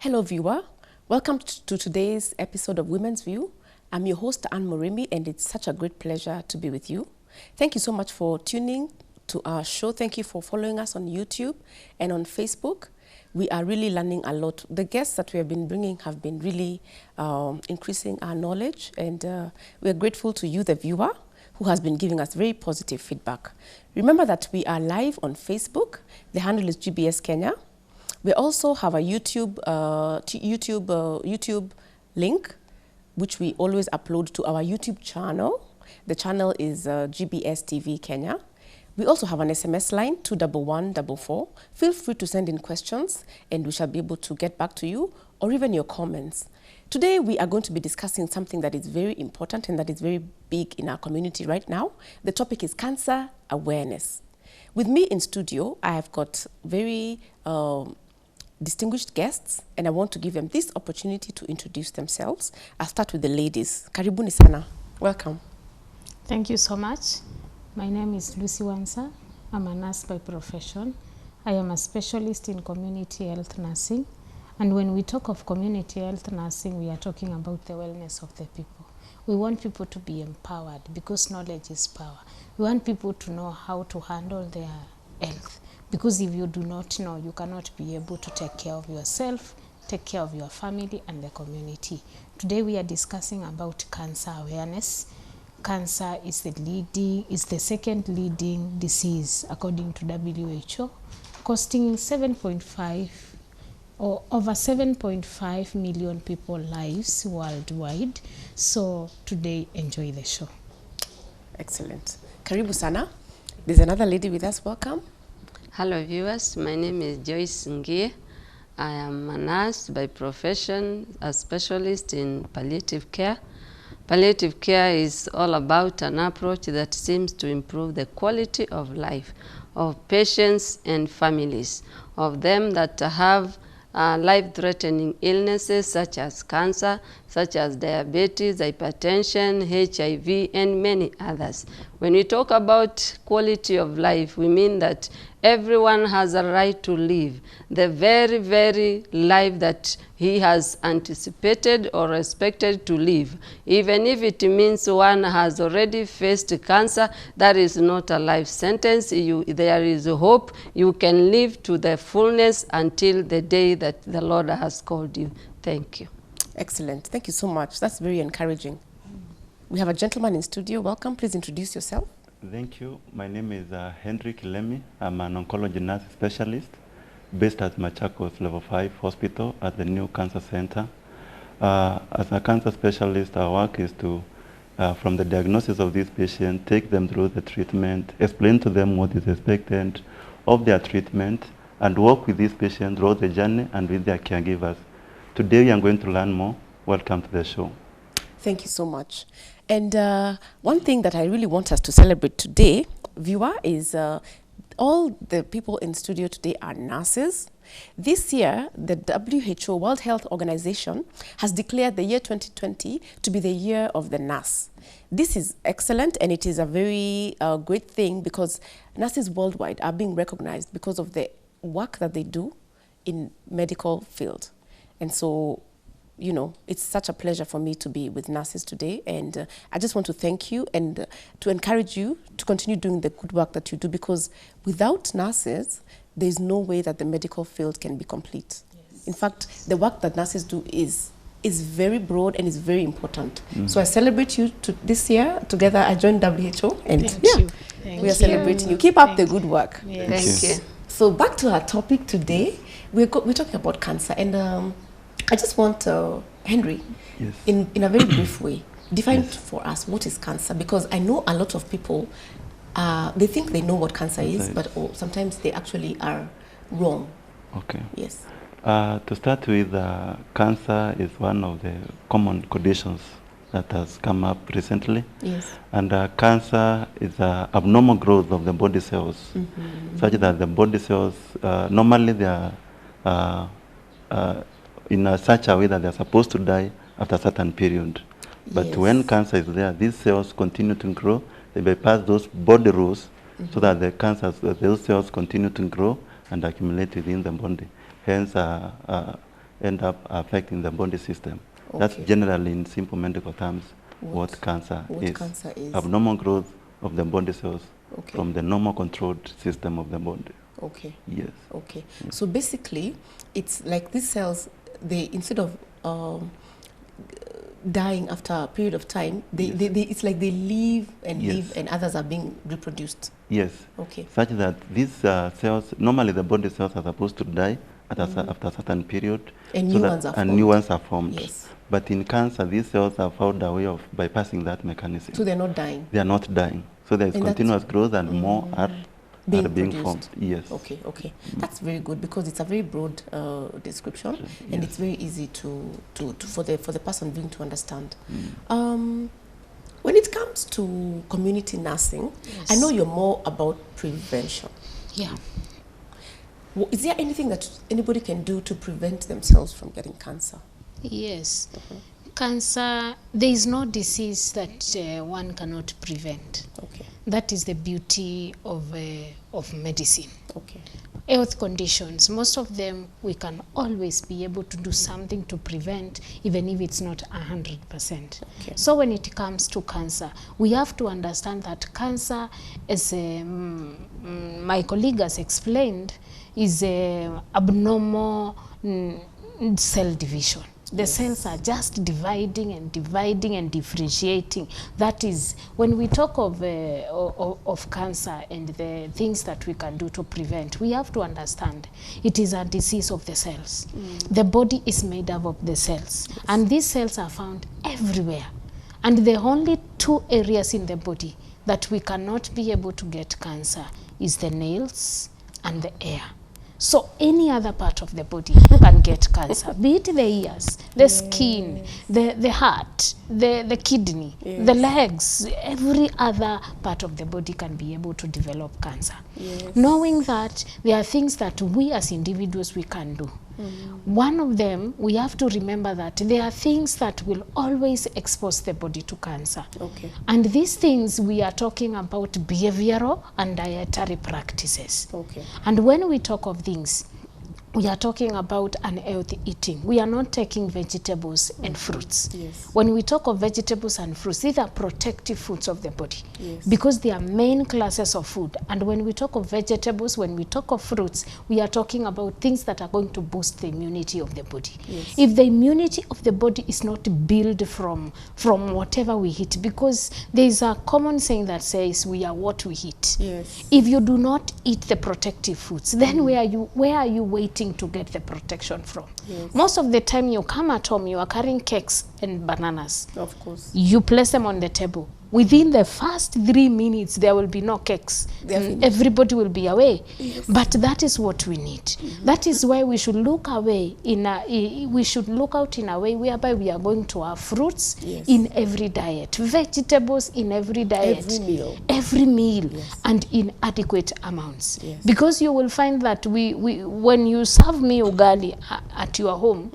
Hello, viewer. Welcome to today's episode of Women's View. I'm your host, Anne Morimi, and it's such a great pleasure to be with you. Thank you so much for tuning to our show. Thank you for following us on YouTube and on Facebook. We are really learning a lot. The guests that we have been bringing have been really increasing our knowledge, and we're grateful to you, the viewer, who has been giving us very positive feedback. Remember that we are live on Facebook. The handle is GBS Kenya. We also have a YouTube link, which we always upload to our YouTube channel. The channel is GBS TV Kenya. We also have an SMS line, 21144. Feel free to send in questions, and we shall be able to get back to you, or even your comments. Today, we are going to be discussing something that is very important and that is very big in our community right now. The topic is cancer awareness. With me in studio, I have got very distinguished guests, and I want to give them this opportunity to introduce themselves. I'll start with the ladies. Karibuni sana. Welcome. Thank you so much. My name is Lucy Wansa. I'm a nurse by profession. I am a specialist in community health nursing. And when we talk of community health nursing, we are talking about the wellness of the people. We want people to be empowered because knowledge is power. We want people to know how to handle their health. Because if you do not know, you cannot be able to take care of yourself, take care of your family and the community. Today we are discussing about cancer awareness. Cancer is the second leading disease according to WHO, costing 7.5 or over 7.5 million people lives worldwide. So today, enjoy the show. Excellent. Karibu sana. There's another lady with us. Welcome. Hello viewers, my name is Joyce Ngie. I am a nurse by profession, a specialist in palliative care. Palliative care is all about an approach that seems to improve the quality of life of patients and families, of them that have life-threatening illnesses such as cancer, such as diabetes, hypertension, HIV, and many others. When we talk about quality of life, we mean that everyone has a right to live the very, very life that he has anticipated or expected to live. Even if it means one has already faced cancer, that is not a life sentence. There is hope. You can live to the fullness until the day that the Lord has called you. Thank you. Excellent. Thank you so much. That's very encouraging. We have a gentleman in studio. Welcome. Please introduce yourself. Thank you. My name is Henry Kilemi. I'm an oncology nurse specialist based at Machakos Level 5 Hospital at the New Cancer Center. As a cancer specialist, our work is to, from the diagnosis of this patient, take them through the treatment, explain to them what is expected of their treatment, and work with this patient throughout the journey and with their caregivers. Today we are going to learn more. Welcome to the show. Thank you so much. And one thing that I really want us to celebrate today, viewer, is all the people in studio today are nurses. This year, the WHO, World Health Organization, has declared the year 2020 to be the year of the nurse. This is excellent, and it is a very great thing because nurses worldwide are being recognized because of the work that they do in medical field. And so, you know, it's such a pleasure for me to be with nurses today, and I just want to thank you and to encourage you to continue doing the good work that you do, because without nurses, there's no way that the medical field can be complete. Yes. In fact, the work that nurses do is very broad and is very important. So I celebrate you this year. Together, I joined WHO, and we are celebrating you. Keep up the good work. Yes. Thank you. So back to our topic today, we're talking about cancer, and I just want Henry, yes, in a very brief way, define for us what is cancer, because I know a lot of people, they think they know what cancer is, but sometimes they actually are wrong. Okay. Yes. To start with, cancer is one of the common conditions that has come up recently. Yes. And cancer is abnormal growth of the body cells, such that the body cells, normally they are in such a way that they are supposed to die after a certain period. But when cancer is there, these cells continue to grow. They bypass those body rules so that those cells continue to grow and accumulate within the body. Hence, end up affecting the body system. Okay. That's generally, in simple medical terms, what cancer is. Abnormal growth of the body cells from the normal controlled system of the body. Okay. Yes. Okay. So basically, it's like these cells, they, instead of dying after a period of time, it's like they live and live, and others are being reproduced. Yes. Okay. Such that these cells, normally the body cells are supposed to die after a certain period. And new ones are formed. Yes. But in cancer, these cells have found a way of bypassing that mechanism. So they're not dying? They are not dying. So there is continuous growth, and more are being formed. Yes. Okay, okay. That's very good, because it's a very broad description, and it's very easy for the person being to understand. When it comes to community nursing, I know you're more about prevention. Yeah. Is there anything that anybody can do to prevent themselves from getting cancer? Yes. Cancer, there is no disease that one cannot prevent. Okay. That is the beauty of medicine. Okay. Health conditions, most of them we can always be able to do something to prevent, even if it's not 100%. Okay. So when it comes to cancer, we have to understand that cancer, as my colleague has explained, is a abnormal cell division. The cells are just dividing and dividing and differentiating. That is, when we talk of cancer and the things that we can do to prevent, we have to understand it is a disease of the cells. The body is made up of the cells, and these cells are found everywhere. And the only two areas in the body that we cannot be able to get cancer is the nails and the hair. So any other part of the body can get cancer, be it the ears, the skin, the heart, the kidney, the legs, every other part of the body can be able to develop cancer. Knowing that there are things that we as individuals we can do. One of them, we have to remember that there are things that will always expose the body to cancer. Okay. And these things, we are talking about behavioral and dietary practices. Okay. And when we talk of things, we are talking about unhealthy eating. We are not taking vegetables and fruits. Yes. When we talk of vegetables and fruits, these are protective foods of the body, yes, because they are main classes of food. And when we talk of vegetables, when we talk of fruits, we are talking about things that are going to boost the immunity of the body. Yes. If the immunity of the body is not built from whatever we eat, because there is a common saying that says we are what we eat. Yes. If you do not eat the protective foods, then where are you waiting to get the protection from? Yes. Most of the time you come at home, you are carrying cakes and bananas. Of course. You place them on the table. Within the first 3 minutes, there will be no cakes. Everybody will be away. Yes. But that is what we need. That is why we should look away we should look out in a way whereby we are going to have fruits yes, in every diet, vegetables in every diet, every meal, yes, and in adequate amounts. Yes. Because you will find that when you serve me ugali at your home,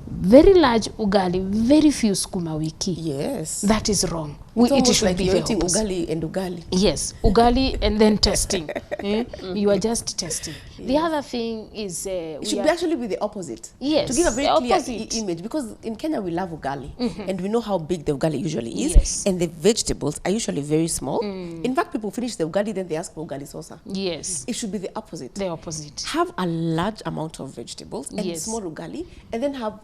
very large ugali, very few sukuma wiki. Yes. That is wrong. It should like be you're eating ugali and ugali. Yes, ugali and then testing. You are just testing. Yes. The other thing is it should actually be the opposite. Yes, to give a very clear image, because in Kenya we love ugali, and we know how big the ugali usually is, yes, and the vegetables are usually very small. In fact, people finish the ugali, then they ask for ugali sosa. Yes. It should be the opposite. The opposite. Have a large amount of vegetables and yes, small ugali, and then have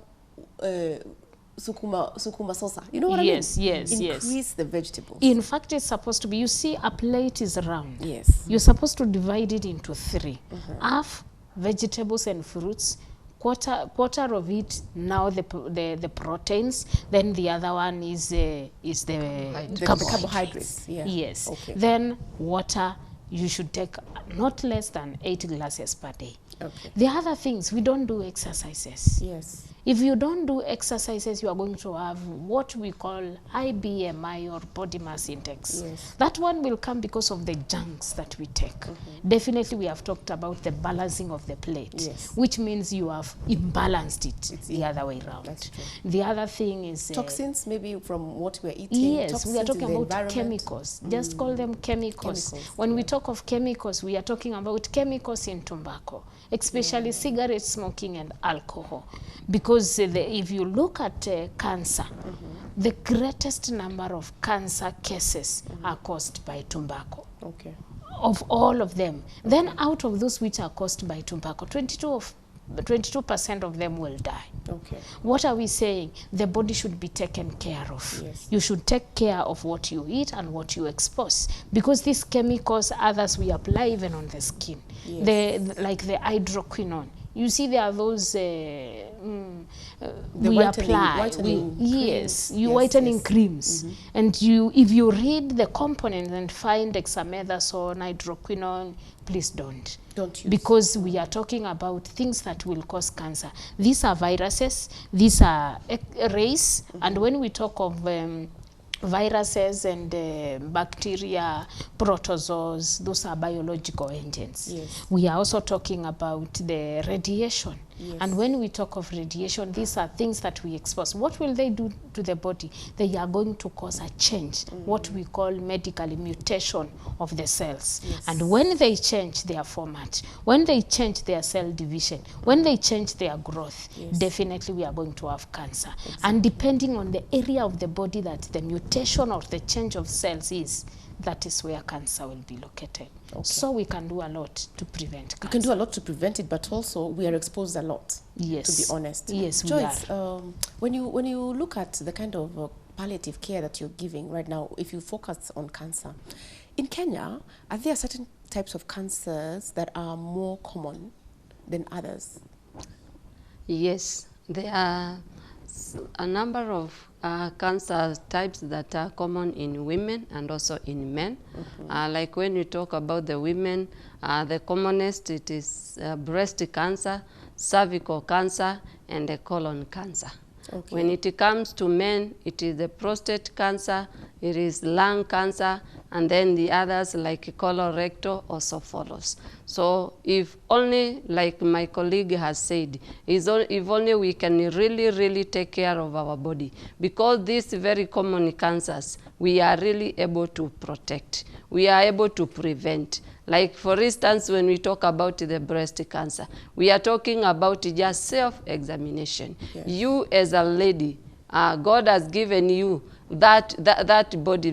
sukuma sosa. You know what I mean? Yes, yes, Increase the vegetables. In fact, it's supposed to be, you see, a plate is round. Yes. You're supposed to divide it into 3. Half vegetables and fruits, quarter of it now the proteins, then the other one is the carbohydrates. Yeah. Yes. Okay. Then water, you should take not less than 8 glasses per day. Okay. The other things, we don't do exercises. Yes. If you don't do exercises, you are going to have what we call high BMI or body mass index. Yes. That one will come because of the junks that we take. Definitely we have talked about the balancing of the plate, Yes. which means you have imbalanced it the other way around. That's true. The other thing is Toxins, maybe from what we're eating. yes, toxins we are in talking the about environment. chemicals. Just call them chemicals. Chemicals, When we talk of chemicals, we are talking about chemicals in tobacco, especially cigarette smoking and alcohol. Because if you look at cancer, the greatest number of cancer cases are caused by tobacco. Okay. Of all of them. Then out of those which are caused by tobacco, 22% of them will die. Okay. What are we saying? The body should be taken care of. Yes. You should take care of what you eat and what you expose, because these chemicals, others we apply even on the skin. Yes. Like the hydroquinone. You see, there are those we whitening yes, creams. whitening Yes. creams. And if you read the components and find dexamethasone, hydroquinone, please don't. Don't use. Because we are talking about things that will cause cancer. These are viruses, these are rays, and when we talk of viruses and bacteria, protozoas, those are biological agents. Yes. We are also talking about the radiation. Yes. And when we talk of radiation, these are things that we expose. What will they do to the body? They are going to cause a change, what we call medically mutation of the cells. Yes. And when they change their format, when they change their cell division, when they change their growth, Yes. definitely we are going to have cancer. And depending on the area of the body that the mutation or the change of cells is, that is where cancer will be located. Okay. So we can do a lot to prevent cancer. We can do a lot to prevent it, but also we are exposed a lot. Yes. To be honest. Yes, we Joyce, are. when you look at the kind of palliative care that you're giving right now, if you focus on cancer, in Kenya, are there certain types of cancers that are more common than others? Yes, there are a number of cancer types that are common in women and also in men. Like when you talk about the women, the commonest it is breast cancer, cervical cancer, and the colon cancer. Okay. When it comes to men, it is the prostate cancer, it is lung cancer, and then the others like colorectal also follows. So if only, like my colleague has said, if only we can really take care of our body, because these very common cancers, we are really able to protect, we are able to prevent. Like for instance, when we talk about the breast cancer, we are talking about just self-examination. Yes. You as a lady, God has given you that body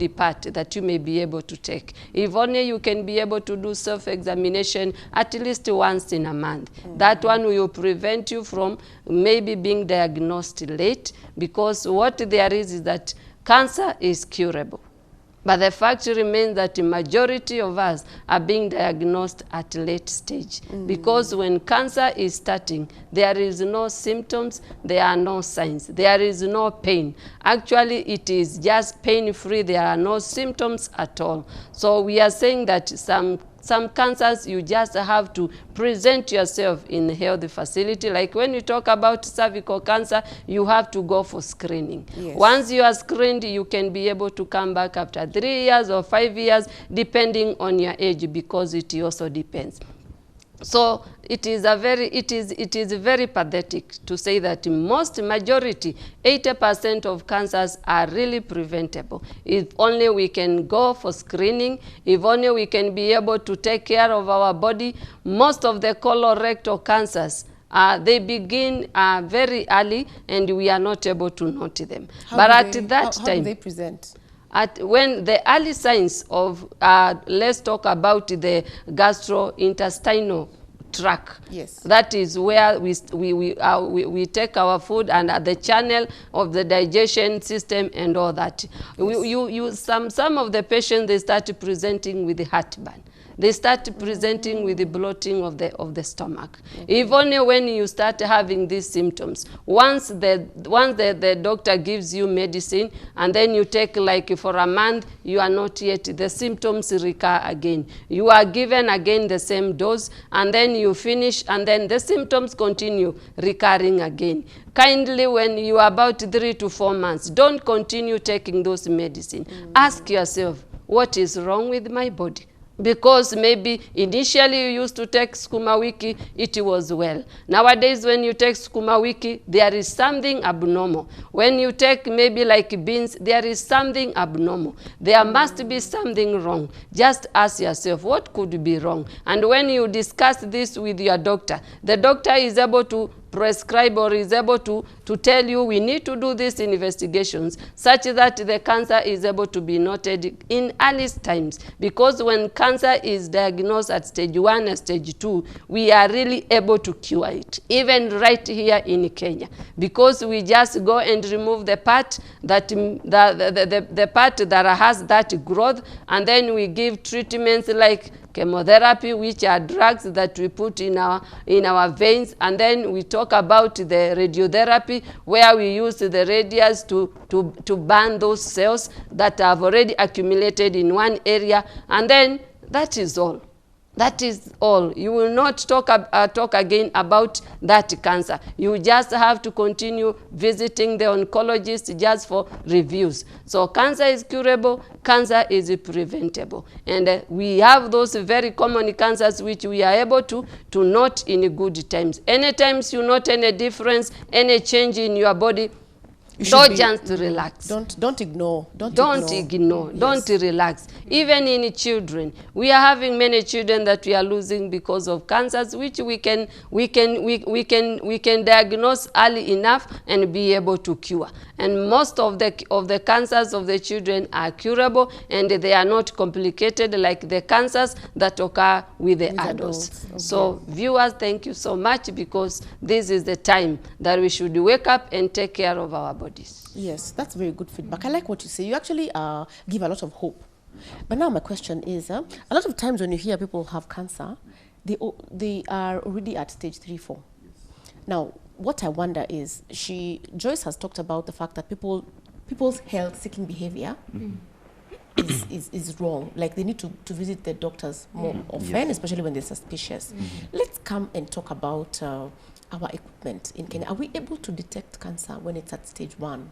part that you may be able to take. If only you can be able to do self-examination at least once in a month. That one will prevent you from maybe being diagnosed late, because what there is that cancer is curable. But the fact remains that the majority of us are being diagnosed at late stage. Because when cancer is starting, there is no symptoms, there are no signs, there is no pain. Actually, it is just pain-free, there are no symptoms at all. So we are saying that some cancers, you just have to present yourself in a health facility. Like when you talk about cervical cancer, you have to go for screening. Yes. Once you are screened, you can be able to come back after 3 years or 5 years, depending on your age, because it also depends. So it is very pathetic to say that majority, 80% of cancers are really preventable. If only we can go for screening, if only we can be able to take care of our body. Most of the colorectal cancers, they begin very early, and we are not able to note them. How But do at they- that how time, do they present? when the early signs of, let's talk about the gastrointestinal tract. Yes. That is where we take our food, and at the channel of the digestion system and all that. Some of the patients, they start presenting with heartburn. they start presenting with the bloating of the stomach. If only when you start having these symptoms, once the doctor gives you medicine and then you take like for a month, you are not yet, the symptoms recur again. You are given again the same dose and then you finish and then the symptoms continue recurring again. Kindly, when you are about 3 to 4 months, don't continue taking those medicine. Ask yourself, what is wrong with my body? Because maybe initially you used to take Sukuma Wiki, it was well. Nowadays when you take Sukuma Wiki, there is something abnormal. When you take maybe like beans, there is something abnormal. There must be something wrong. Just ask yourself, what could be wrong? And when you discuss this with your doctor, the doctor is able to prescribe or is able to tell you we need to do these investigations such that the cancer is able to be noted in earliest times. Because when cancer is diagnosed at stage 1 and stage 2, we are really able to cure it, even right here in Kenya. Because we just go and remove the part that the part that has that growth, and then we give treatments like chemotherapy, which are drugs that we put in our veins, and then we talk about the radiotherapy, where we use the radius to burn those cells that have already accumulated in one area, and then that is all. That is all. You will not talk again about that cancer. You just have to continue visiting the oncologist just for reviews. So cancer is curable, cancer is preventable. And we have those very common cancers which we are able to note in good times. Any times you note any difference, any change in your body, don't just relax. Don't ignore. Don't ignore. Yes. Don't relax. Even in children, we are having many children that we are losing because of cancers, which we can diagnose early enough and be able to cure. And most of the cancers of the children are curable, and they are not complicated like the cancers that occur with the adults. Okay. So viewers, thank you so much, because this is the time that we should wake up and take care of our bodies. Yes, that's very good feedback. I like what you say. You actually give a lot of hope. But now my question is, a lot of times when you hear people have cancer, they are already at stage 3, 4. Now, what I wonder is, Joyce has talked about the fact that people's health-seeking behavior is wrong. Like, they need to visit their doctors more often, especially when they're suspicious. Let's come and talk about our equipment in Kenya. Are we able to detect cancer when it's at stage 1?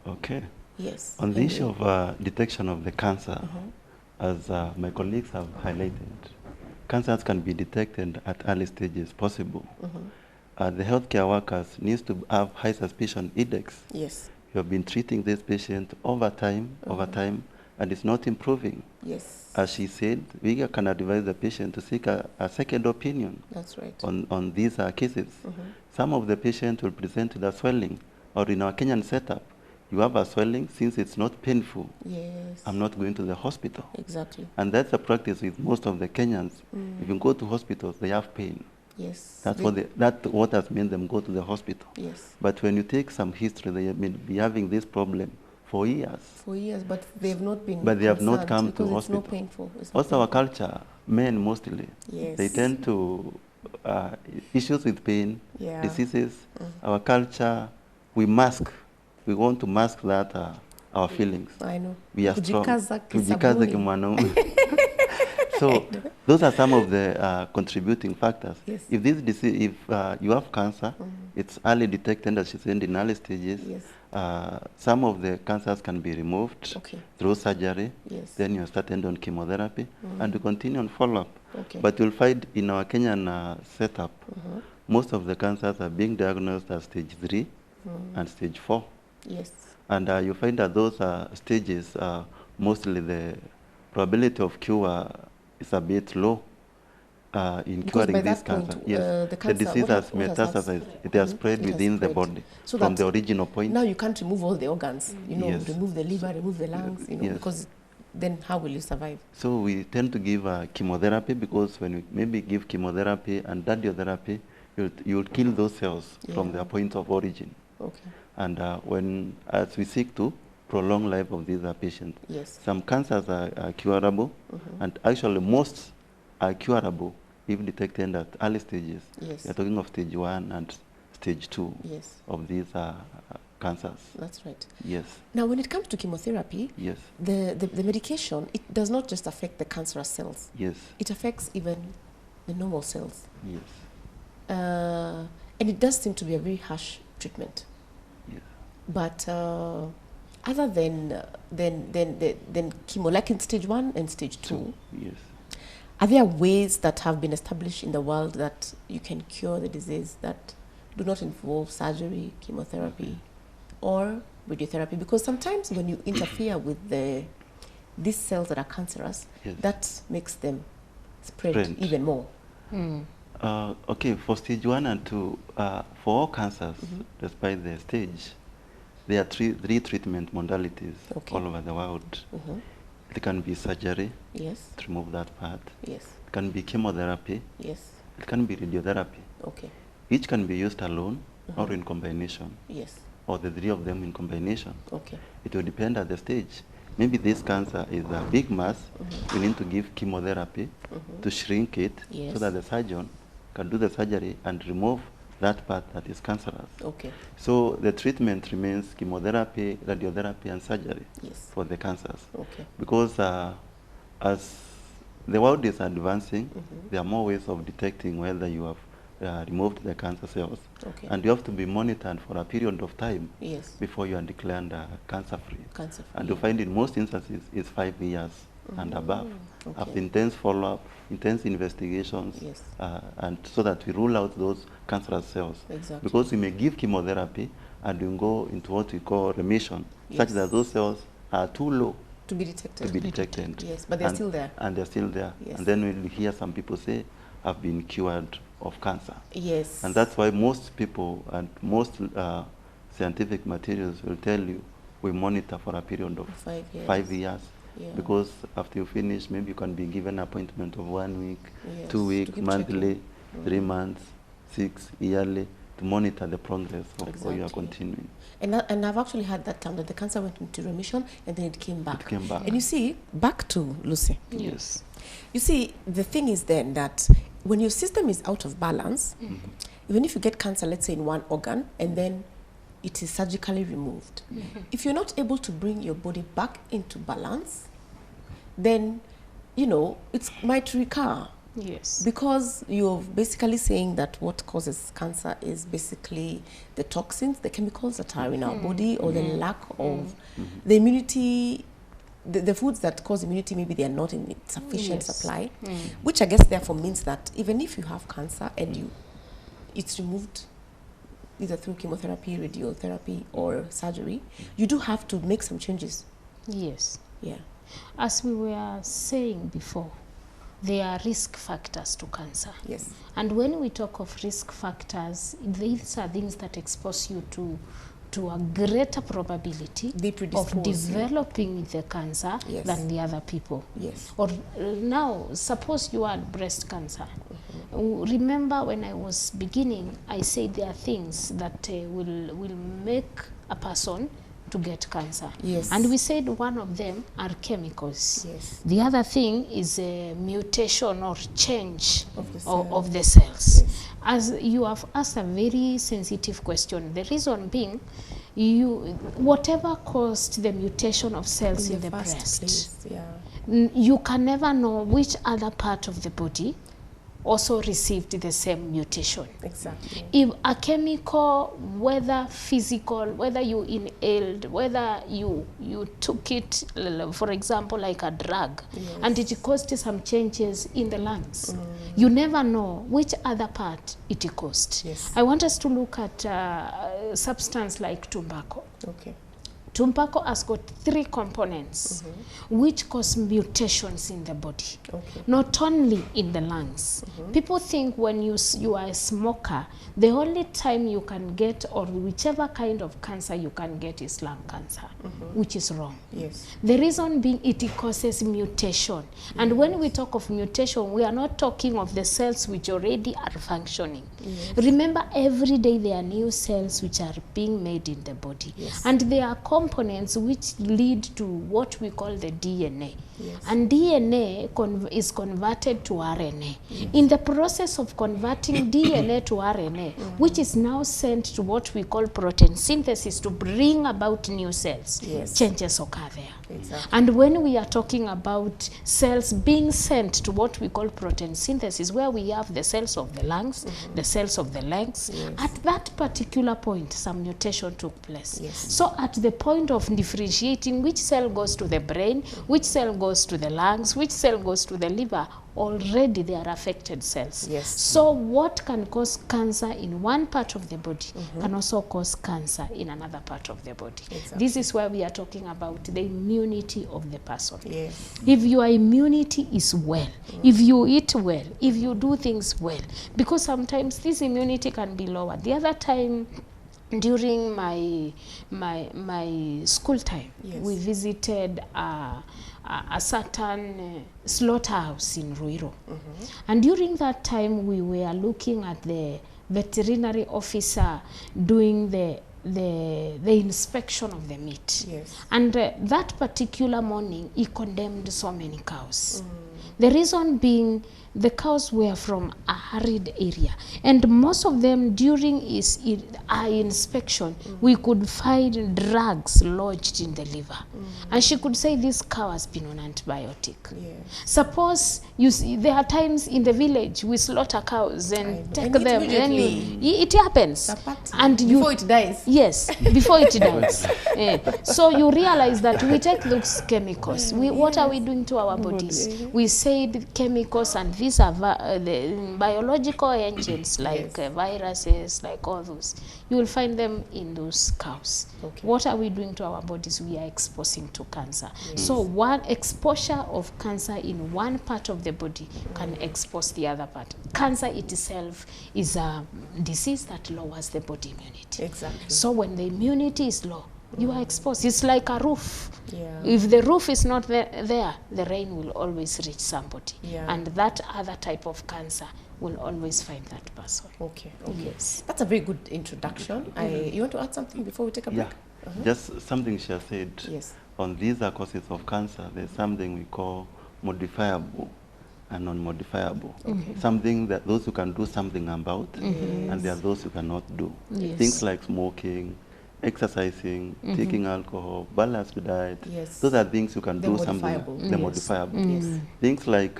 Okay. Yes. On the issue of detection of the cancer, as my colleagues have highlighted, cancers can be detected at early stages possible. The healthcare workers needs to have high suspicion index. Yes. You have been treating this patient over time, and it's not improving. Yes. As she said, we can advise the patient to seek a second opinion. That's right. On these cases. Some of the patients will present with a swelling, or in our Kenyan setup, you have a swelling, since it's not painful. Yes. I'm not going to the hospital. Exactly. And that's a practice with most of the Kenyans. If you go to hospitals, they have pain. Yes. That's what has made them go to the hospital. Yes. But when you take some history, they have been having this problem for years. For years, but they have not been. But they have not come to hospital. It's not painful. Also, our culture, men mostly, they tend to issues with pain, diseases. Our culture, we mask. We want to mask that our feelings. I know. We are strong. So those are some of the contributing factors. Yes. If this disease, if you have cancer, it's early detected, as she said, in early stages. Yes. Some of the cancers can be removed through surgery. Yes. Then you're started on chemotherapy, and you continue on follow-up. Okay. But you'll find in our Kenyan setup, most of the cancers are being diagnosed at stage 3 and stage 4. Yes. And you find that those stages, mostly the probability of cure is a bit low in curing this cancer. Yes, the disease has metastasized. It has spread within the body from the original point. Now you can't remove all the organs, remove the liver, remove the lungs, because then how will you survive? So we tend to give chemotherapy, because when we maybe give chemotherapy and radiotherapy, you'll kill those cells from their point of origin. Okay. And as we seek to prolong life of these patients. Yes. Some cancers are curable, and actually most are curable if detected at early stages. Yes. We are talking of stage 1 and stage 2 Yes. of these cancers. That's right. Yes. Now, when it comes to chemotherapy, Yes. the medication, it does not just affect the cancerous cells. Yes. It affects even the normal cells. Yes. And it does seem to be a very harsh treatment. Yes. But other than chemo, like in stage 1 and stage 2, Yes. are there ways that have been established in the world that you can cure the disease that do not involve surgery, chemotherapy, or radiotherapy? Because sometimes when you interfere with these cells that are cancerous, Yes. that makes them spread Spread. even more. Okay, for stage 1 and 2, for all cancers, despite their stage, there are three treatment modalities all over the world. It can be surgery, Yes. to remove that part. Yes. It can be chemotherapy. Yes. It can be radiotherapy. Okay. Each can be used alone or in combination, Yes. or the three of them in combination. Okay. It will depend at the stage. Maybe this cancer is a big mass. We need to give chemotherapy to shrink it so that the surgeon can do the surgery and remove that part that is cancerous. Okay. So the treatment remains chemotherapy, radiotherapy, and surgery Yes. for the cancers. Okay. Because as the world is advancing, there are more ways of detecting whether you have removed the cancer cells. Okay. And you have to be monitored for a period of time Yes. before you are declared cancer-free. Cancer-free. And you find in most instances it's 5 years and above. Okay. After intense follow-up, intense investigations, Yes. and so that we rule out those cancerous cells. Exactly. Because we may give chemotherapy and we go into what we call remission, such that those cells are too low To be detected. to be detected. Yes, but they're still there. And they're still there. Yes. And then we'll hear some people say, I've been cured of cancer. Yes. And that's why most people and most scientific materials will tell you we monitor for a period of 5 years. 5 years. Yeah. Because after you finish, maybe you can be given an appointment of 1 week, Yes, 2 to weeks, keep monthly, checking. 3 months, 6, yearly, to monitor the progress of how you are Exactly. continuing. And I've actually had that term that the cancer went into remission and then it came back. It came back. And you see, back to Lucy. Yes. You see, the thing is then that when your system is out of balance, even if you get cancer, let's say in one organ, and then it is surgically removed, if you're not able to bring your body back into balance, then, you know, it might recur. Yes. Because you're basically saying that what causes cancer is basically the toxins, the chemicals that are in our body, or the lack of the immunity, the foods that cause immunity, maybe they are not in sufficient Yes. supply, which I guess therefore means that even if you have cancer and it's removed either through chemotherapy, radiotherapy, or surgery, you do have to make some changes. Yes. Yeah. As we were saying before, there are risk factors to cancer. Yes. And when we talk of risk factors, these are things that expose you to a greater probability They predispose of you. developing the cancer Yes. than the other people. Yes. Or now, suppose you had breast cancer. Remember when I was beginning, I said there are things that will make a person to get cancer. Yes. And we said one of them are chemicals. Yes. The other thing is a mutation or change Of the of the cells. Yes. As you have asked a very sensitive question, the reason being, whatever caused the mutation of cells in the first breast, place, yeah. you can never know which other part of the body also received the same mutation. Exactly. If a chemical, whether physical, whether you inhaled, whether you took it, for example, like a drug, Yes. and it caused some changes in the lungs, you never know which other part it caused. Yes. I want us to look at a substance like tobacco. Okay. Tobacco has got 3 components which cause mutations in the body, Okay. not only in the lungs. People think when you are a smoker, the only time you can get, or whichever kind of cancer you can get, is lung cancer, which is wrong. Yes. The reason being it causes mutation. And when we talk of mutation, we are not talking of the cells which already are functioning. Remember, every day there are new cells which are being made in the body. Yes. And they are common components which lead to what we call the DNA. Yes. And DNA is converted to RNA. Yes. In the process of converting DNA to RNA, which is now sent to what we call protein synthesis to bring about new cells, yes, changes occur there. Exactly. And when we are talking about cells being sent to what we call protein synthesis, where we have the cells of the lungs, the cells of the legs, yes, at that particular point, some mutation took place. Yes. So at the point of differentiating which cell goes to the brain, which cell goes to the lungs, which cell goes to the liver, already they are affected cells. Yes. So what can cause cancer in one part of the body can also cause cancer in another part of the body. Exactly. This is where we are talking about the immunity of the person. Yes. If your immunity is well, if you eat well, if you do things well, because sometimes this immunity can be lower. The other time, during my school time, yes, we visited a certain slaughterhouse in Ruiru. And during that time, we were looking at the veterinary officer doing the inspection of the meat. Yes. And that particular morning, he condemned so many cows. The reason being, the cows were from a arid area, and most of them during our inspection, we could find drugs lodged in the liver. And she could say this cow has been on antibiotic. Yes. Suppose you see, there are times in the village we slaughter cows and take them, and then it happens. And before it dies. Yes, before it dies. So you realize that we take those chemicals. What are we doing to our bodies? We said chemicals, and these are the biological engines like viruses, like all those. You will find them in those cows. Okay. What are we doing to our bodies? We are exposing to cancer. So one exposure of cancer in one part of the body can expose the other part. Cancer itself is a disease that lowers the body immunity. Exactly. So when the immunity is low, you are exposed. It's like a roof. Yeah. If the roof is not there, the rain will always reach somebody. Yeah. And that other type of cancer will always find that person. Okay. Okay. Yes. That's a very good introduction. You want to add something before we take a break? Yeah. Just something she has said. Yes. On these causes of cancer, there's something we call modifiable and non-modifiable. Okay. Something that those who can do something about, and there are those who cannot do. Yes. Things like smoking, exercising, taking alcohol, balanced diet. Yes. Those are things you can The do modifiable. something. The Yes. modifiable. Yes. Things like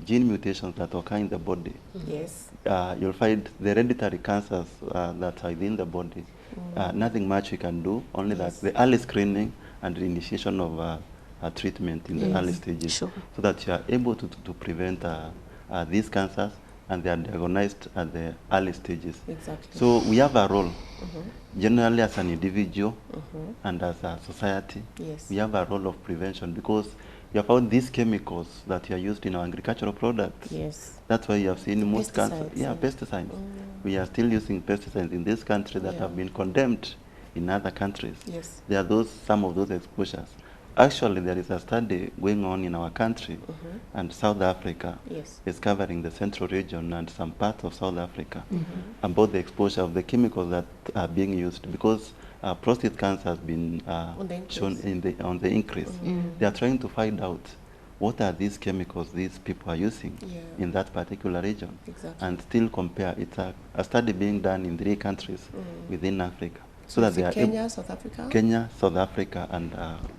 gene mutations that occur in the body. Yes. You'll find the hereditary cancers that are within the body. Nothing much we can do, only that the early screening and the initiation of treatment in the early stages, Sure. so that you are able to prevent these cancers, and they are diagnosed at the early stages. Exactly. So we have a role, generally as an individual and as a society. Yes. We have a role of prevention, because you have found these chemicals that are used in our agricultural products. Yes. That's why you have seen most cancer. Pesticides, Yeah, pesticides. We are still using pesticides in this country that have been condemned in other countries. Yes. There are some of those exposures. Actually, there is a study going on in our country, and South Africa Yes. is covering the central region and some parts of South Africa about the exposure of the chemicals that are being used, because prostate cancer has been shown on the increase. They are trying to find out what are these chemicals these people are using in that particular region, and still compare. It's a study being done in 3 countries within Africa. So that they are Kenya, South Africa? Kenya, South Africa, and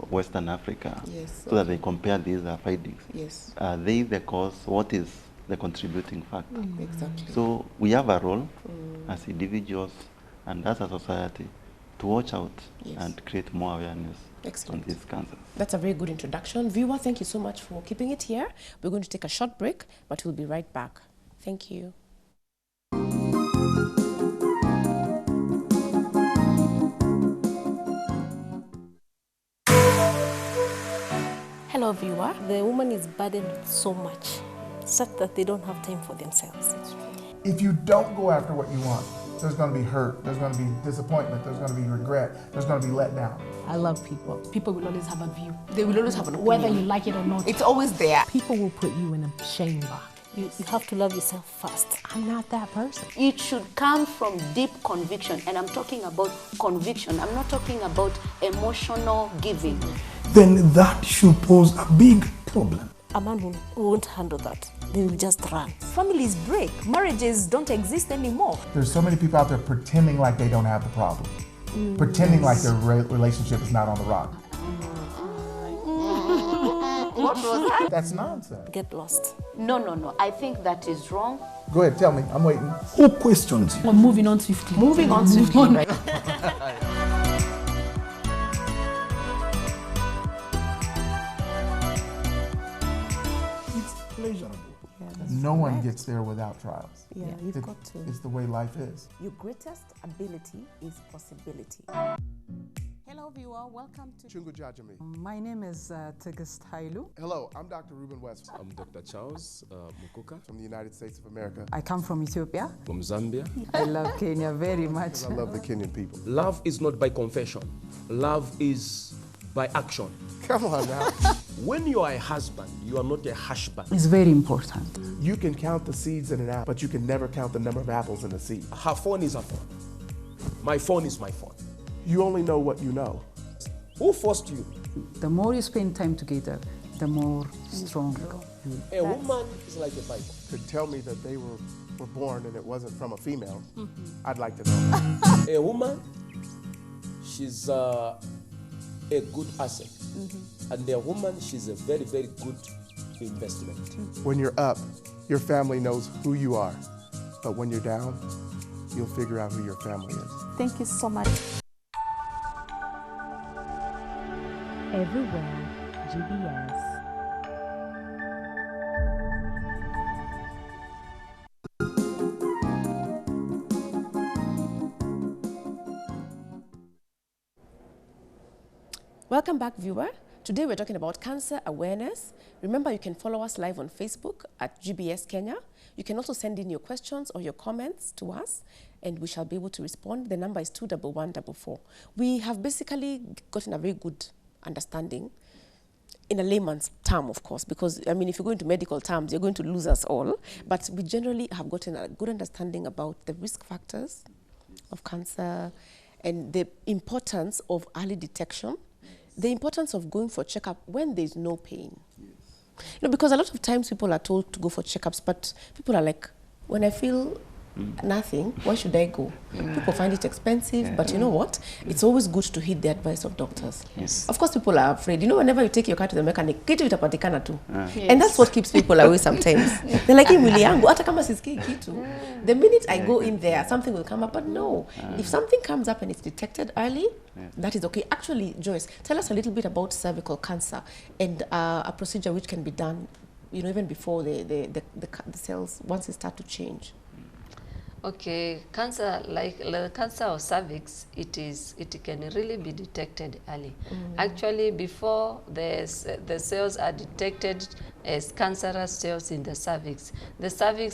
Western Africa. Yes. So that they compare these findings. Yes. Are they the cause? What is the contributing factor? Exactly. So we have a role as individuals and as a society to watch out and create more awareness on these cancers. That's a very good introduction. Viewer, thank you so much for keeping it here. We're going to take a short break, but we'll be right back. Thank you. Hello, viewer. The woman is burdened with so much, such that they don't have time for themselves. If you don't go after what you want, there's going to be hurt, there's going to be disappointment, there's going to be regret, there's going to be let down. I love people. People will always have a view. They will always have an opinion. Whether you like it or not. It's always there. People will put you in a chamber You have to love yourself first. I'm not that person. It should come from deep conviction, and I'm talking about conviction. I'm not talking about emotional giving. Then that should pose a big problem. A man won't handle that. They will just run. Families break. Marriages don't exist anymore. There's so many people out there pretending like they don't have the problem. Pretending like their relationship is not on the rock. What was that? That's nonsense. Get lost. No. I think that is wrong. Go ahead, tell me. I'm waiting. Who questions you? We're moving on swiftly. Moving on swiftly, right? It's pleasurable. No one gets there without trials. Yeah, you've got to. It's the way life is. Your greatest ability is possibility. Hello, viewer. Welcome to Chungu Jajami. My name is Tegest Hailu. Hello, I'm Dr. Ruben West I'm Dr. Charles Mukuka from the United States of America. I come from Ethiopia. from Zambia. I love Kenya very much. I love the Kenyan people. Love is not by confession. Love is by action. Come on now. When you are a husband, you are not a husband. It's very important. You can count the seeds in an apple, but you can never count the number of apples in a seed. Her phone is her phone. My phone is my phone. You only know what you know. Who forced you? The more you spend time together, the more stronger you A woman is like a Bible. To tell me that they were born and it wasn't from a female, I'd like to know. A woman, she's a good asset. And a woman, she's a very, very good investment. When you're up, your family knows who you are. But when you're down, you'll figure out who your family is. Thank you so much. Everywhere GBS. Welcome back, viewer. Today we're talking about cancer awareness. Remember, you can follow us live on Facebook at GBS Kenya. You can also send in your questions or your comments to us, and we shall be able to respond. The number is 21144. We have basically gotten a very good understanding in a layman's term, of course, because, I mean, if you go into medical terms, you're going to lose us all. But we generally have gotten a good understanding about the risk factors of cancer and the importance of early detection, the importance of going for checkup when there's no pain. You know, because a lot of times people are told to go for checkups, but people are like, when I feel nothing, why should I go? People find it expensive, but you know what? It's always good to heed the advice of doctors. Yes. Of course, people are afraid. You know, whenever you take your car to the mechanic, kitu itapatikana tu. And that's what keeps people away sometimes. They're like, mwili yangu, hata kama sisikii kitu. The minute I go in there, something will come up, but no. If something comes up and it's detected early, that is okay. Actually, Joyce, tell us a little bit about cervical cancer and a procedure which can be done, you know, even before the cells, once they start to change. Okay, cancer, like the cancer of cervix, it can really be detected early. Actually, before the cells are detected as cancerous cells in the cervix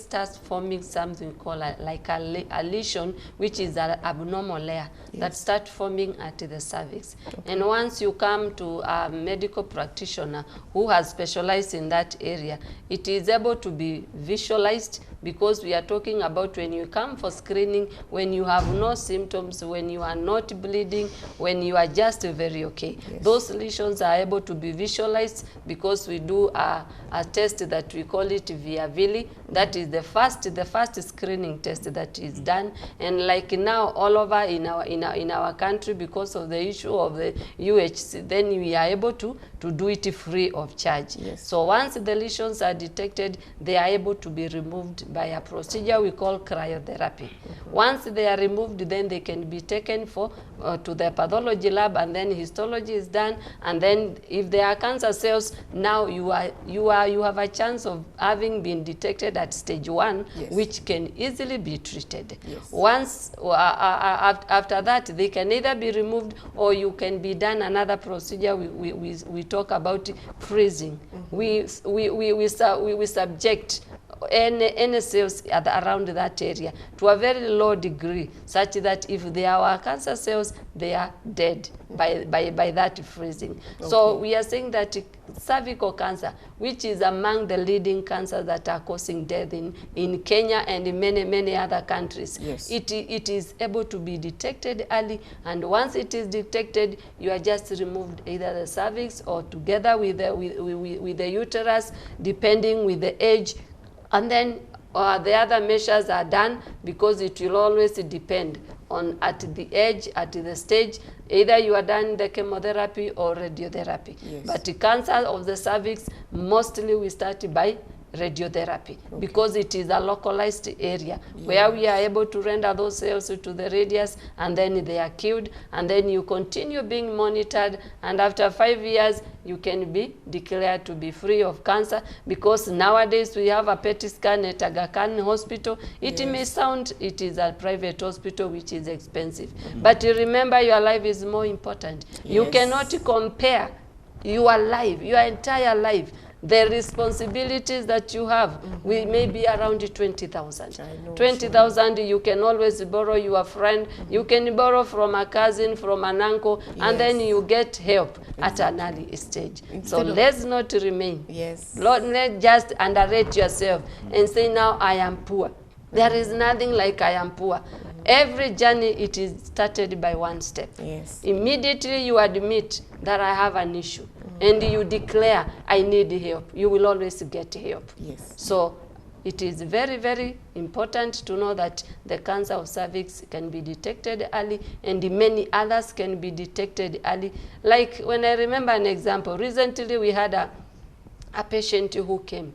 starts forming something called a lesion, which is an abnormal layer that starts forming at the cervix. And once you come to a medical practitioner who has specialized in that area, it is able to be visualized, because we are talking about when you come for screening, when you have no symptoms, when you are not bleeding, when you are just very okay. Those lesions are able to be visualized because we do a test that we call it Via-Vili. That is the first screening test that is done. And like now all over in our country, because of the issue of the UHC, then we are able to do it free of charge. So once the lesions are detected, they are able to be removed by a procedure we call cryotherapy. Once they are removed, then they can be taken to the pathology lab, and then histology is done. And then if there are cancer cells, now you have a chance of having been detected at stage 1, which can easily be treated. Once after that, they can either be removed or you can be done another procedure. We talk about freezing. We subject any cells around that area to a very low degree, such that if they are cancer cells, they are dead by that freezing. So we are saying that cervical cancer, which is among the leading cancers that are causing death in Kenya and in many other countries. Yes. It is able to be detected early, and once it is detected, you are just removed either the cervix or together with the uterus, depending with the age, and then the other measures are done, because it will always depend on at the age, at the stage, either you are done the chemotherapy or radiotherapy. Yes. But the cancer of the cervix, mostly we start by radiotherapy, because it is a localized area where we are able to render those cells to the radius, and then they are killed, and then you continue being monitored, and after 5 years you can be declared to be free of cancer, because nowadays we have a PET scan at Aga Khan Hospital. It may sound it is a private hospital which is expensive, but you remember your life is more important. You cannot compare your life, your entire life. The responsibilities that you have will maybe around 20,000. 20,000 you can always borrow your friend, you can borrow from a cousin, from an uncle, and then you get help at an early stage. So let's not remain. Let's just underrate yourself and say, now I am poor. There is nothing like I am poor. Every journey, it is started by one step. Immediately you admit that I have an issue, and you declare I need help, you will always get help. So it is very, very important to know that the cancer of cervix can be detected early, and many others can be detected early. Like when I remember an example, recently we had a patient who came.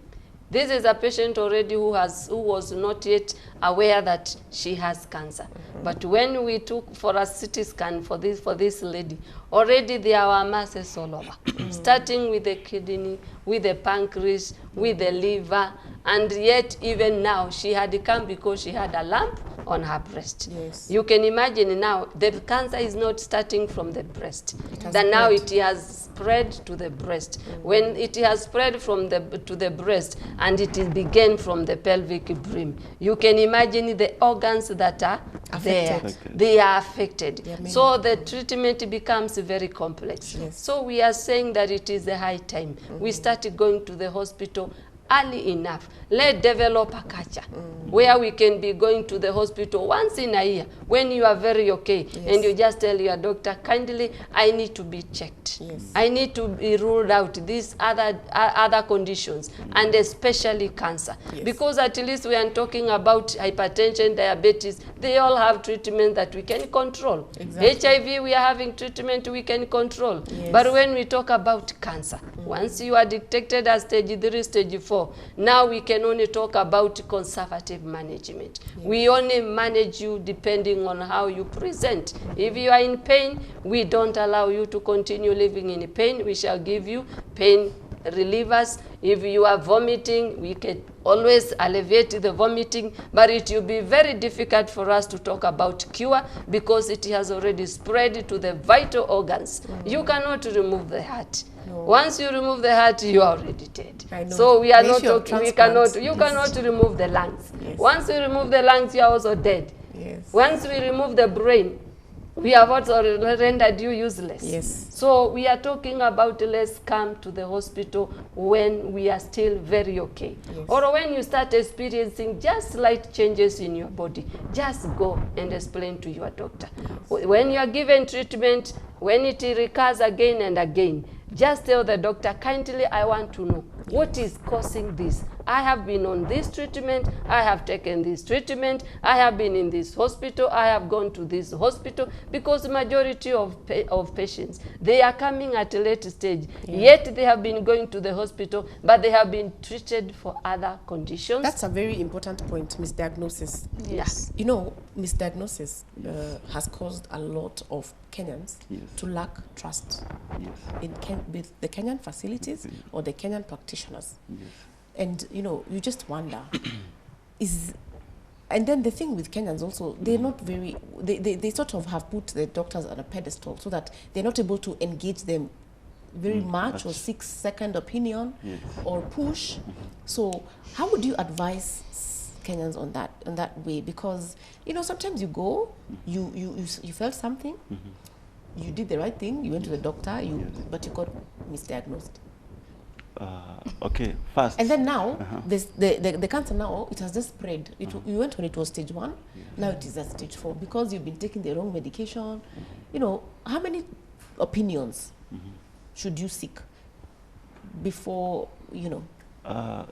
This is a patient already who was not yet aware that she has cancer. But when we took for a CT scan for this lady, already there were masses all over, starting with the kidney, with the pancreas, with the liver, and yet even now she had come because she had a lump on her breast. You can imagine now the cancer is not starting from the breast. Then now it has spread to the breast. When it has spread from to the breast, and it is began from the pelvic brim, you can imagine the organs that are there. They are affected. So the treatment becomes very complex. So we are saying that it is a high time we start going to the hospital early enough. Let's develop a culture where we can be going to the hospital once in a year when you are very okay, and you just tell your doctor, kindly, I need to be checked. I need to be ruled out these other conditions, and especially cancer. Because at least we are talking about hypertension, diabetes, they all have treatment that we can control. HIV, we are having treatment we can control. But when we talk about cancer, once you are detected as stage 3, stage 4, now we can only talk about conservative management. We only manage you depending on how you present. If you are in pain, we don't allow you to continue living in pain. We shall give you pain relievers. If you are vomiting, we can always alleviate the vomiting, but it will be very difficult for us to talk about cure because it has already spread to the vital organs. You cannot remove the heart. Once you remove the heart, you are already dead. So we are not talking, you cannot remove the lungs. Once you remove the lungs, you are also dead. Once we remove the brain, we have also rendered you useless. So we are talking about let's come to the hospital when we are still very okay. Or when you start experiencing just slight changes in your body, just go and explain to your doctor. When you are given treatment, when it recurs again and again, just tell the doctor, kindly, I want to know what is causing this. I have been on this treatment, I have taken this treatment, I have been in this hospital, I have gone to this hospital, because the majority of patients, they are coming at a late stage, yet they have been going to the hospital, but they have been treated for other conditions. That's a very important point, misdiagnosis. You know, misdiagnosis has caused a lot of Kenyans to lack trust with the Kenyan facilities or the Kenyan practitioners. And, you know, you just wonder, and then the thing with Kenyans also, they're not very, they sort of have put the doctors on a pedestal so that they're not able to engage them very much or 6-second opinion or push. So how would you advise Kenyans on that way? Because, you know, sometimes you go, you felt something, you did the right thing, you went to the doctor, but you got misdiagnosed. Okay, first. And then now, the cancer now, it has just spread. You went when it was stage 1, now it is at stage 4 because you've been taking the wrong medication. You know, how many opinions should you seek before, you know?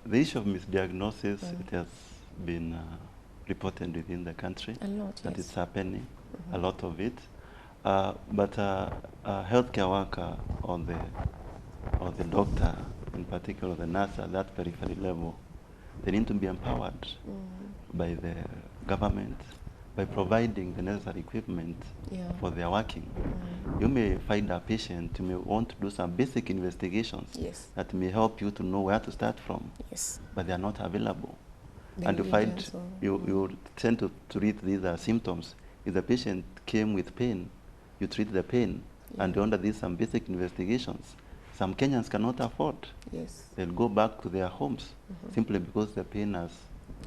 The issue of misdiagnosis, it has been reported within the country. A lot, that yes. it's happening, a lot of it. But a healthcare worker or the doctor, in particular the nurse at that periphery level, they need to be empowered by the government by providing the necessary equipment for their working. You may find a patient, you may want to do some basic investigations that may help you to know where to start from, but they are not available. And you find you tend to treat these symptoms. If the patient came with pain, you treat the pain, and under these some basic investigations. Some Kenyans cannot afford. They'll go back to their homes simply because the pain has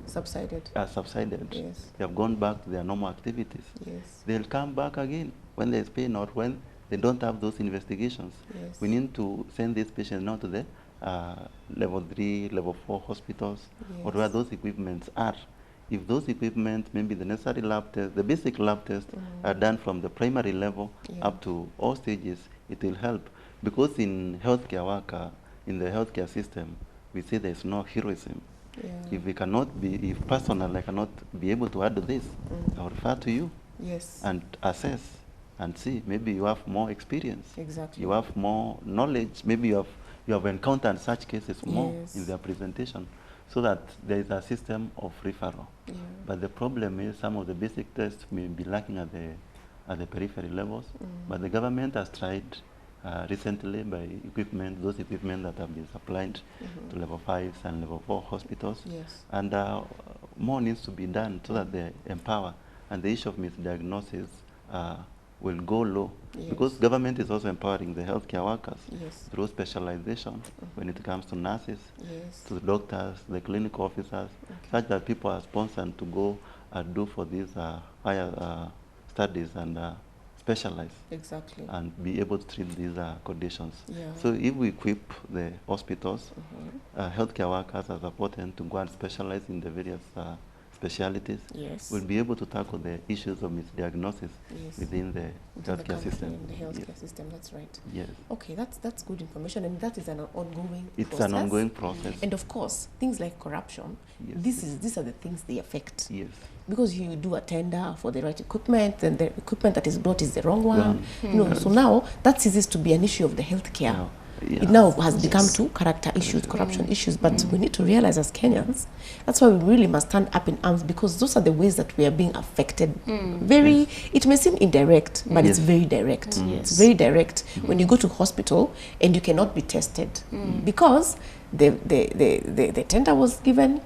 subsided. They have gone back to their normal activities. They'll come back again when there's pain or when they don't have those investigations. We need to send these patients now to the level 3, level 4 hospitals, or where those equipments are. If those equipment, maybe the necessary lab tests, the basic lab tests are done from the primary level up to all stages, it will help. Because in healthcare worker, in the healthcare system, we say there's no heroism. If we cannot be, if personal, I cannot be able to add this, I'll refer to you and assess and see. Maybe you have more experience. You have more knowledge. Maybe you have encountered such cases more in their presentation, so that there is a system of referral. But the problem is some of the basic tests may be lacking at the periphery levels. But the government has tried recently by those equipment that have been supplied to level 5s and level 4 hospitals. And more needs to be done so that they empower. And the issue of misdiagnosis will go low. Because government is also empowering the healthcare workers through specialization when it comes to nurses, to the doctors, the clinical officers, such that people are sponsored to go and do for these higher studies and specialize and be able to treat these conditions. So if we equip the hospitals, healthcare workers are supported to go and specialize in the various specialities, we'll be able to tackle the issues of misdiagnosis within the healthcare system. In the healthcare system, that's right. Yes. Okay, that's good information, and that is an ongoing It's process. an ongoing process. And of course, things like corruption, these are the things they affect. Yes. Because you do a tender for the right equipment, and the equipment that is brought is the wrong one. You know, so now that ceases to be an issue of the healthcare. It now has become to character issues, corruption issues. But we need to realize as Kenyans, that's why we really must stand up in arms, because those are the ways that we are being affected. It may seem indirect, but it's very direct. It's very direct when you go to hospital and you cannot be tested because the tender was given,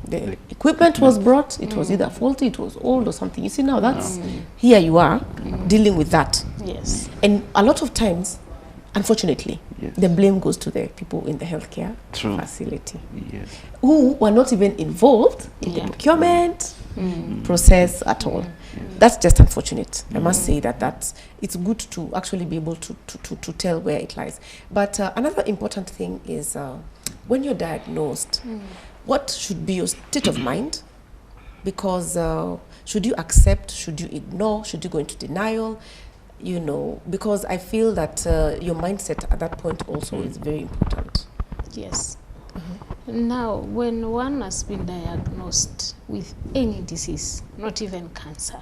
the equipment was brought, it was either faulty, it was old or something. You see, now that's, here you are dealing with that. And a lot of times, unfortunately, the blame goes to the people in the healthcare facility who were not even involved in the procurement process at all. That's just unfortunate. I must say that it's good to actually be able to tell where it lies. But another important thing is when you're diagnosed, what should be your state of mind? Because should you accept, should you ignore, should you go into denial? You know, because I feel that your mindset at that point also is very important. Yes. Now, when one has been diagnosed with any disease, not even cancer,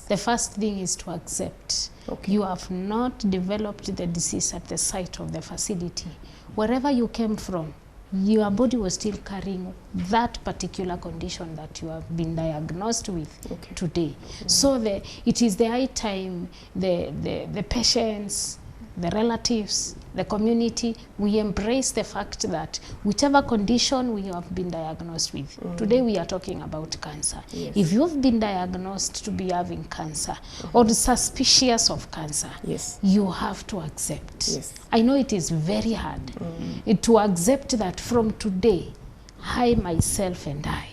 the first thing is to accept you have not developed the disease at the site of the facility. Wherever you came from, your body was still carrying that particular condition that you have been diagnosed with today. So it is the high time the patients, the relatives, the community, we embrace the fact that whichever condition we have been diagnosed with, today we are talking about cancer. If you've been diagnosed to be having cancer or suspicious of cancer, you have to accept. I know it is very hard to accept that from today, I myself and I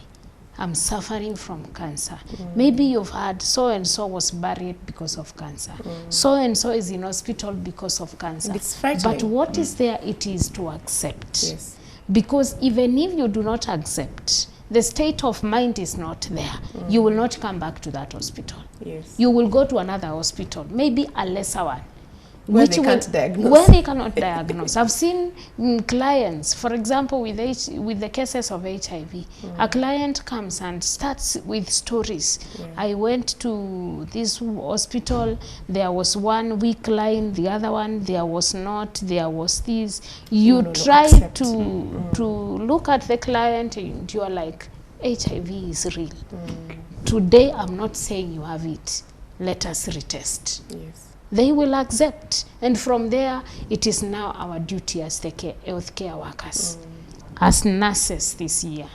I'm suffering from cancer. Maybe you've heard so-and-so was buried because of cancer. So-and-so is in hospital because of cancer. It's frightening. But what is there? It is to accept. Yes. Because even if you do not accept, the state of mind is not there. You will not come back to that hospital. Yes. You will go to another hospital, maybe a lesser one. Where they can't diagnose. Where they cannot diagnose. I've seen clients, for example, with the cases of HIV, a client comes and starts with stories. I went to this hospital, there was one weak line, the other one, there was not, there was this. You try to look at the client and you're like, HIV is real. Today, I'm not saying you have it. Let us retest. Yes. They will accept, and from there it is now our duty as the healthcare workers, as nurses this year,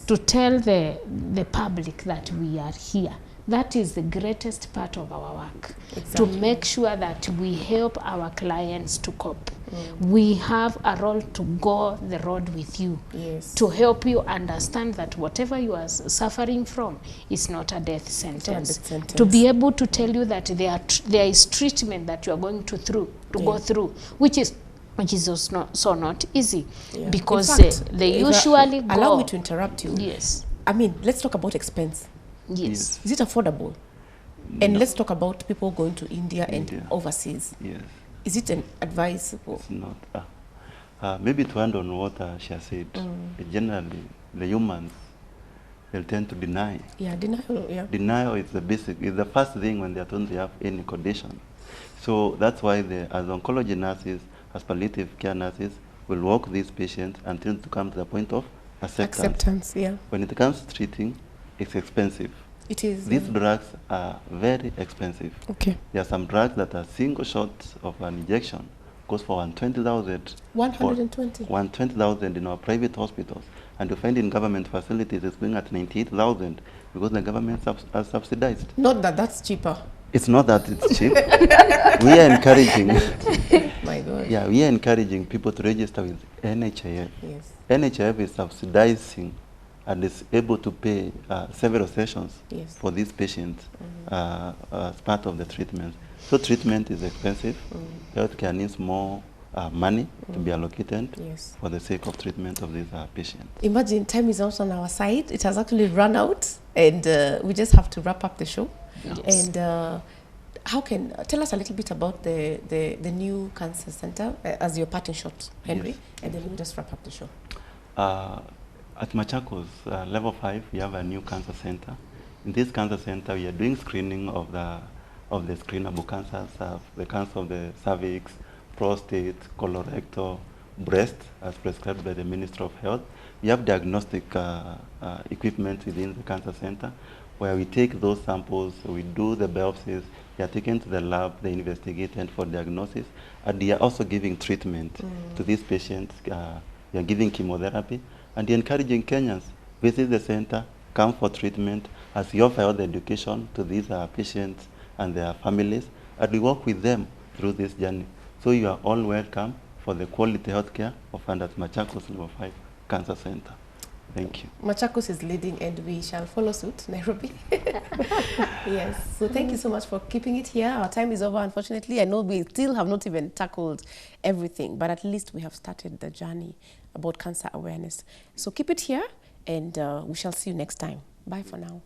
to tell the public that we are here. That is the greatest part of our work, to make sure that we help our clients to cope. We have a role to go the road with you, to help you understand that whatever you are suffering from is not a death sentence. To be able to tell you that there is treatment that you are going to go through, which is also not easy, because fact, they usually go. Allow me to interrupt you. Yes. I mean, let's talk about expense. Yes. Is it affordable? And let's talk about people going to India and overseas. Yes. Is it advisable? It's not. Maybe to end on what she has said, generally, the humans, they'll tend to deny. Yeah, denial, yeah. Denial is the first thing when they are told they have any condition. So that's why as oncology nurses, as palliative care nurses, will walk these patients until to come to the point of acceptance. Yeah. When it comes to treating, it's expensive. It is. These drugs are very expensive. Okay. There are some drugs that are single shots of an injection goes for 120,000. 120. 120,000 in our private hospitals, and you find in government facilities it's going at 98,000 because the government has subsidized. Not that that's cheaper. It's not that it's cheap. We are encouraging. My God. Yeah, we are encouraging people to register with NHIF. Yes. NHIF is subsidizing and is able to pay several sessions for these patients as part of the treatment. So treatment is expensive. Healthcare needs more money to be allocated for the sake of treatment of these patients. Imagine time is not on our side. It has actually run out, and we just have to wrap up the show. Yes. And tell us a little bit about the new cancer center as your parting shot, Henry, and then we'll just wrap up the show. At Machakos, level 5, we have a new cancer center. In this cancer center, we are doing screening of the screenable cancers, the cancer of the cervix, prostate, colorectal, breast, as prescribed by the Ministry of Health. We have diagnostic equipment within the cancer center, where we take those samples, we do the biopsies, they are taken to the lab, they investigate for diagnosis, and they are also giving treatment to these patients. We are giving chemotherapy, and encouraging Kenyans, visit the center, come for treatment, as we offer health education to these patients and their families, and we work with them through this journey. So you are all welcome for the quality healthcare offered at Machakos Level 5 Cancer Center. Thank you. Machakos is leading, and we shall follow suit, Nairobi. Yes. So thank you so much for keeping it here. Our time is over, unfortunately. I know we still have not even tackled everything, but at least we have started the journey about cancer awareness. So keep it here, and we shall see you next time. Bye for now.